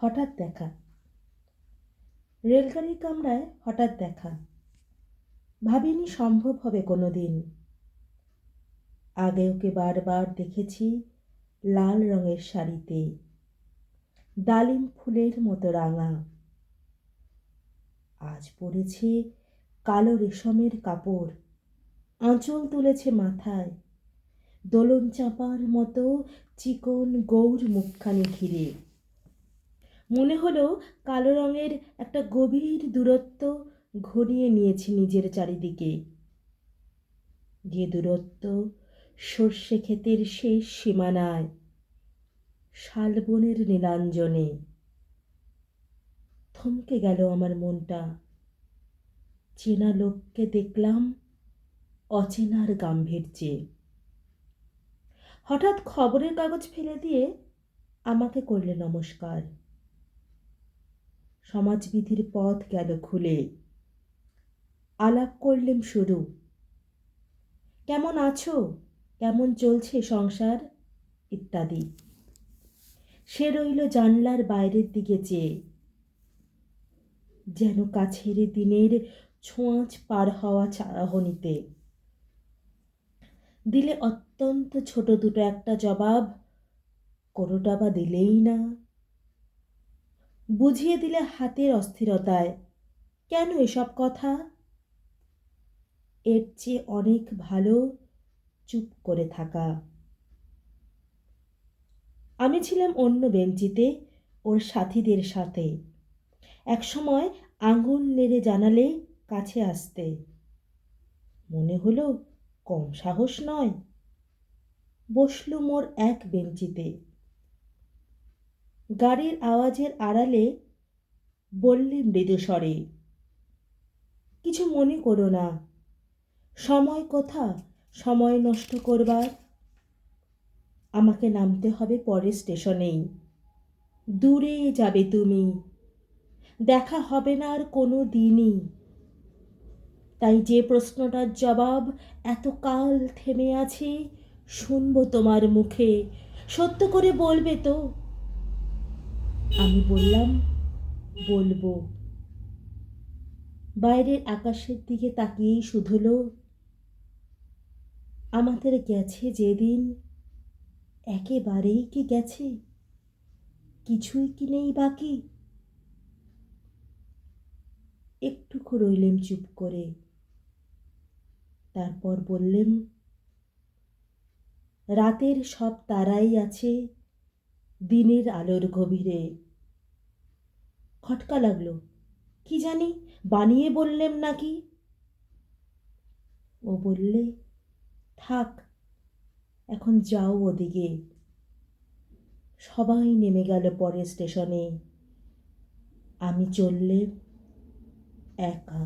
হঠাৎ দেখা, রেলগাড়ির কামরায় হঠাৎ দেখা। ভাবিনি সম্ভব হবে কোনো দিন। আগে ওকে বারবার দেখেছি লাল রঙের শাড়িতে, ডালিম ফুলের মতো রাঙা। আজ পরেছে কালো রেশমের কাপড়, আঁচল তুলেছে মাথায়, দোলন চাপার মতো চিকন গৌর মুখখানি ঘিরে। মনে হলো কালো রঙের একটা গভীর দূরত্ব ঘনিয়ে নিয়েছি নিজের চারিদিকে, যে দূরত্ব সর্ষে ক্ষেতের শেষ সীমানায়, শালবনের নীলাঞ্জনে। থমকে গেল আমার মনটা। চেনা লোককে দেখলাম অচেনার গাম্ভীর্যে। হঠাৎ খবরের কাগজ ফেলে দিয়ে আমাকে করলে নমস্কার। সমাজবিধির পথ গেল খুলে। আলাপ করলেম শুরু। কেমন আছো, কেমন চলছে সংসার ইত্যাদি। সে রইল জানলার বাইরের দিকে চেয়ে, যেন কাছের দিনের ছোঁয়াচ পার হওয়া চাহনিতে। দিলে অত্যন্ত ছোট দুটো একটা জবাব, কোনোটা বা দিলেই না। বুঝিয়ে দিলে হাতের অস্থিরতায়, কেন এসব কথা। এর চেয়ে অনেক ভালো চুপ করে থাকা। আমি ছিলাম অন্য বেঞ্চিতে ওর সাথীদের সাথে। একসময় আঙুল নেড়ে জানালে কাছে আসতে। মনে হলো কম সাহস নয়। বসলুম ওর এক বেঞ্চিতে। গাড়ির আওয়াজের আড়ালে বললে মৃদু স্বরে, কিছু মনে করো না, সময় কোথা সময় নষ্ট করবার। আমাকে নামতে হবে পরের স্টেশনেই। দূরে যাবে তুমি, দেখা হবে না আর কোনো দিনই। তাই যে প্রশ্নটার জবাব এতকাল থেমে আছে, শুনবো তোমার মুখে, সত্য করে বলবে তো। আমি বললাম, বলবো। বাইরের আকাশের দিকে তাকিয়েই শুধুলো, আমাদের গেছে যেদিন একেবারেই কি গেছে, কিছুই কি নেই বাকি। একটুকু রইলেম চুপ করে। তারপর বললেম, রাতের সব তারাই আছে দিনের আলোর গভীরে। খটকা লাগলো, কি জানি বানিয়ে বললেম নাকি। ও বললে, থাক এখন যাও ওদিকে। সবাই নেমে গেল পরের স্টেশনে। আমি চললে একা।